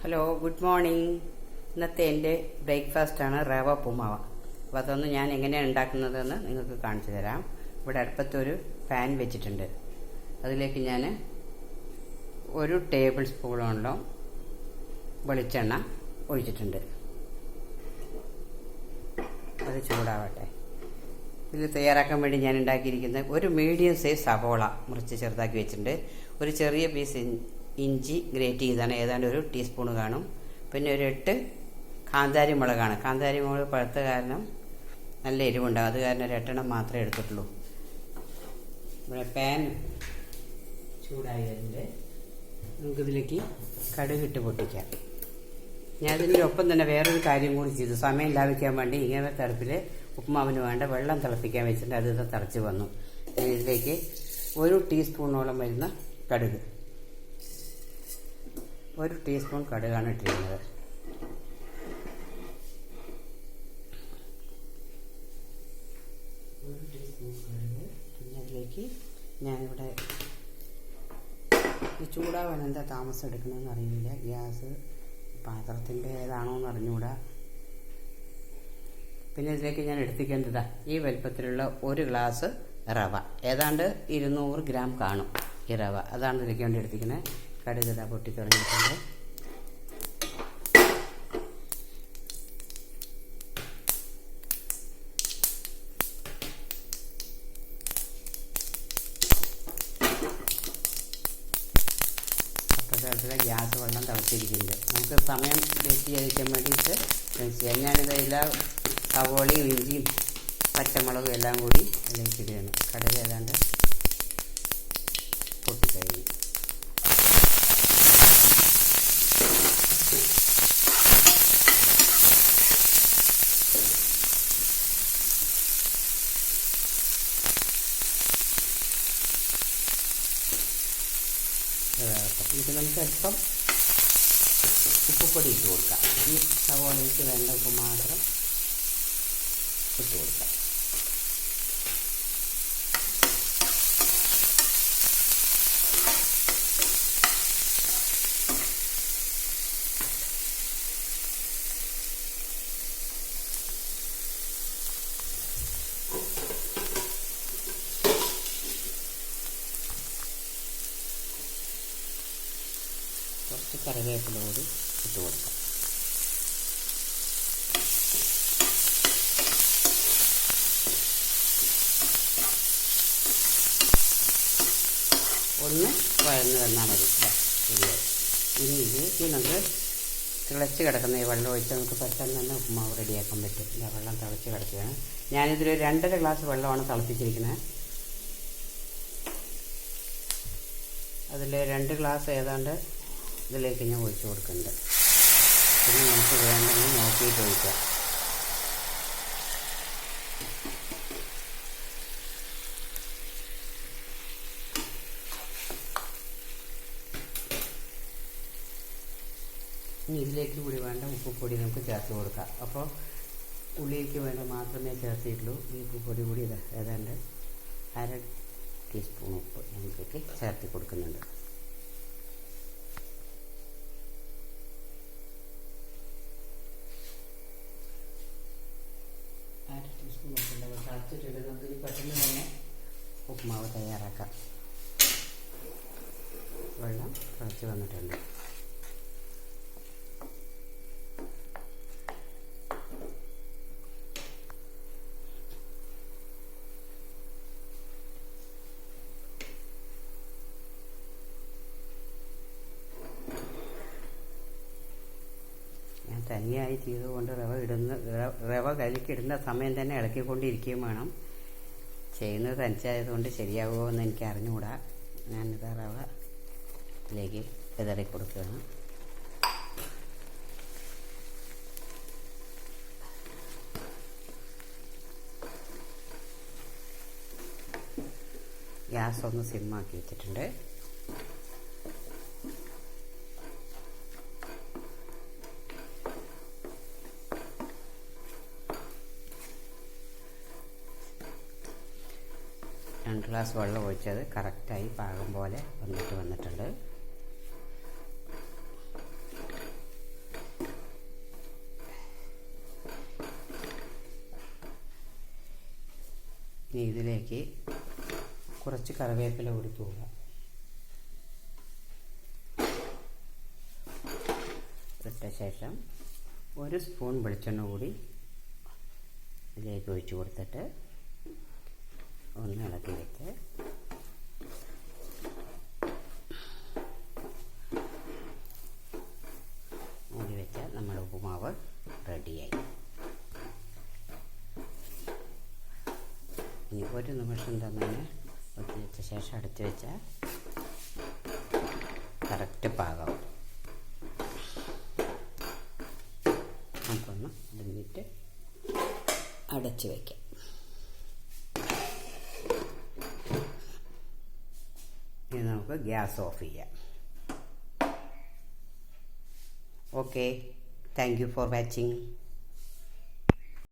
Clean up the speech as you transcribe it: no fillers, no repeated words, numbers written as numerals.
Hello, good morning. ഇന്നത്തെ എൻ്റെ ബ്രേക്ക്ഫാസ്റ്റാണ് റവ ഉപ്പുമാവ. അപ്പോൾ അതൊന്ന് ഞാൻ എങ്ങനെയാണ് ഉണ്ടാക്കുന്നതെന്ന് നിങ്ങൾക്ക് കാണിച്ചു തരാം. ഇവിടെ അടുപ്പത്തൊരു പാൻ വെച്ചിട്ടുണ്ട്. അതിലേക്ക് ഞാൻ 1 ടേബിൾ സ്പൂണോളം വെളിച്ചെണ്ണ ഒഴിച്ചിട്ടുണ്ട്. അത് ചൂടാവട്ടെ. ഇത് തയ്യാറാക്കാൻ വേണ്ടി ഞാൻ ഉണ്ടാക്കിയിരിക്കുന്നത് ഒരു മീഡിയം സൈസ് സവോള മുറിച്ച് ചെറുതാക്കി വെച്ചിട്ടുണ്ട്. ഒരു ചെറിയ പീസ് ഇഞ്ചി ഗ്രേറ്റ് ചെയ്താണ്, ഏതാണ്ട് 1 ടീസ്പൂൺ കാണും. പിന്നെ ഒരു 8 കാന്താരി മുളകാണ്. കാന്താരി മുളക് പഴുത്ത കാരണം നല്ല എരിവുണ്ടാകും, അത് കാരണം ഒരു 8 എണ്ണം മാത്രമേ എടുത്തിട്ടുള്ളൂ. ഇവിടെ പാൻ ചൂടായി വരുന്നുണ്ട്. നമുക്കിതിലേക്ക് കടുകിട്ട് പൊട്ടിക്കാം. ഞാൻ ഇതിനൊപ്പം തന്നെ വേറൊരു കാര്യം കൂടി ചെയ്തു. സമയം ലാഭിക്കാൻ വേണ്ടി ഇങ്ങനെ തരത്തിൽ ഉപ്പുമാവിന് വേണ്ട വെള്ളം തിളപ്പിക്കാൻ വെച്ചിട്ട് അത് തിളച്ച് വന്നു. ഇതിലേക്ക് 1 ടീസ്പൂണോളം വരുന്ന കടുക്, 1 ടീസ്പൂൺ കടുകാണ് ഇട്ടിരിക്കുന്നത്. പിന്നെ അതിലേക്ക് ഞാനിവിടെ ഈ ചൂടാവാൻ എന്താ താമസം എടുക്കണമെന്ന് അറിയില്ല. ഗ്യാസ് പാത്രത്തിൻ്റെ ഏതാണോ എന്ന് അറിഞ്ഞുകൂടാ. പിന്നെ ഇതിലേക്ക് ഞാൻ എടുത്തിരിക്കേണ്ടതാ ഈ വലുപ്പത്തിലുള്ള 1 ഗ്ലാസ് റവ, ഏതാണ്ട് 200 ഗ്രാം കാണും ഈ റവ. അതാണ് ഇതിലേക്ക് വേണ്ടി എടുത്തിരിക്കുന്നത്. കടുക് ഇതാ പൊട്ടി തുടങ്ങിയിട്ടുണ്ട്. അപ്പോഴത്തെ ഗ്യാസ് വെള്ളം തിളച്ചിരിക്കുന്നുണ്ട്. നമുക്ക് സമയം വേസ്റ്റ് ചെയ്തിരിക്കാൻ വേണ്ടിയിട്ട് ചെയ്യാം. ഞാനിത് എല്ലാ സവോളയും ഇഞ്ചിയും പച്ചമുളകും എല്ലാം കൂടി അതിലേക്ക് ഇടുകയാണ്. കടുക് ഏതാണ്ട് പൊട്ടിക്കഴിഞ്ഞു. ഇത് നമുക്ക് അല്പം ഉപ്പുപൊടി ഇട്ട് കൊടുക്കാം. ഈ സവോളയ്ക്ക് വേണ്ട ഉപ്പ് മാത്രം ഇട്ട് കൊടുക്കാം. കുറച്ച് കറിവേപ്പില കൂടി ഇട്ട് കൊടുക്കാം. ഒന്ന് വഴന്ന് തന്നാൽ മതി. ശരിയായി. ഇനി ഇതിലേക്ക് നമുക്ക് തിളച്ച് കിടക്കുന്ന ഈ വെള്ളം ഒഴിച്ച് നമുക്ക് പെട്ടെന്ന് തന്നെ ഉപ്പുമാവ് റെഡിയാക്കാൻ പറ്റും. ഇല്ല, വെള്ളം തിളച്ച് കിടക്കുകയാണ്. ഞാനിതിൽ 2.5 ഗ്ലാസ് വെള്ളമാണ് തിളപ്പിച്ചിരിക്കുന്നത്. അതിൽ 2 ഗ്ലാസ് ഏതാണ്ട് ഇതിലേക്ക് ഞാൻ ഒഴിച്ചു കൊടുക്കുന്നുണ്ട്. പിന്നെ നമുക്ക് വേണ്ടെങ്കിൽ നോക്കിയിട്ട് ഒഴിക്കാം. ഇനി ഇതിലേക്ക് കൂടി വേണ്ട ഉപ്പുപൊടി നമുക്ക് ചേർത്ത് കൊടുക്കാം. അപ്പോൾ ഉള്ളിലേക്ക് വേണ്ട മാത്രമേ ചേർത്തിട്ടുള്ളൂ. ഈ ഉപ്പുപൊടി കൂടി ഏതാണ്ട് 1/2 ടീസ്പൂൺ ഉപ്പ് നമുക്കൊക്കെ ചേർത്ത് കൊടുക്കുന്നുണ്ട്. തിളച്ചിട്ടുണ്ട്. നമുക്ക് പെട്ടെന്ന് തന്നെ ഉപ്പുമാവ് തയ്യാറാക്കാം. വെള്ളം തിളച്ച് വന്നിട്ടുണ്ട്. തനിയായി ചെയ്തുകൊണ്ട് റവ കലക്കിയിടുന്ന സമയം തന്നെ ഇളക്കിക്കൊണ്ടിരിക്കുകയും വേണം. ചെയ്യുന്നത് തനിച്ചായതുകൊണ്ട് ശരിയാവുമോ എന്ന് എനിക്ക് അറിഞ്ഞുകൂടാ. ഞാനിത് റവ ഇതിലേക്ക് വിതറി കൊടുക്കുകയാണ്. ഗ്യാസ് ഒന്ന് സിമ്മാക്കി വെച്ചിട്ടുണ്ട്. രണ്ട് ഗ്ലാസ് വെള്ളം ഒഴിച്ചത് കറക്റ്റായി പാകം പോലെ വന്നിട്ടുണ്ട്. ഇനി ഇതിലേക്ക് കുറച്ച് കറിവേപ്പില കൂടി തൂക. ഇട്ട ശേഷം 1 സ്പൂൺ വെളിച്ചെണ്ണ കൂടി ഇതിലേക്ക് ഒഴിച്ചു കൊടുത്തിട്ട് ഒന്ന് ഇളക്കി വെച്ച് മൂടി വെച്ചാൽ നമ്മുടെ ഉപ്പുമാവ് റെഡിയായി. ഇനി 1 നിമിഷം തന്നെ ഒത്തി വെച്ച ശേഷം അടച്ചു വെച്ചാൽ കറക്റ്റ് പാകം. നമുക്കൊന്ന് ഇതിട്ട് അടച്ചു വയ്ക്കാം. ഇനി നമുക്ക് ഗ്യാസ് ഓഫ് ചെയ്യാം. Okay, thank you for watching.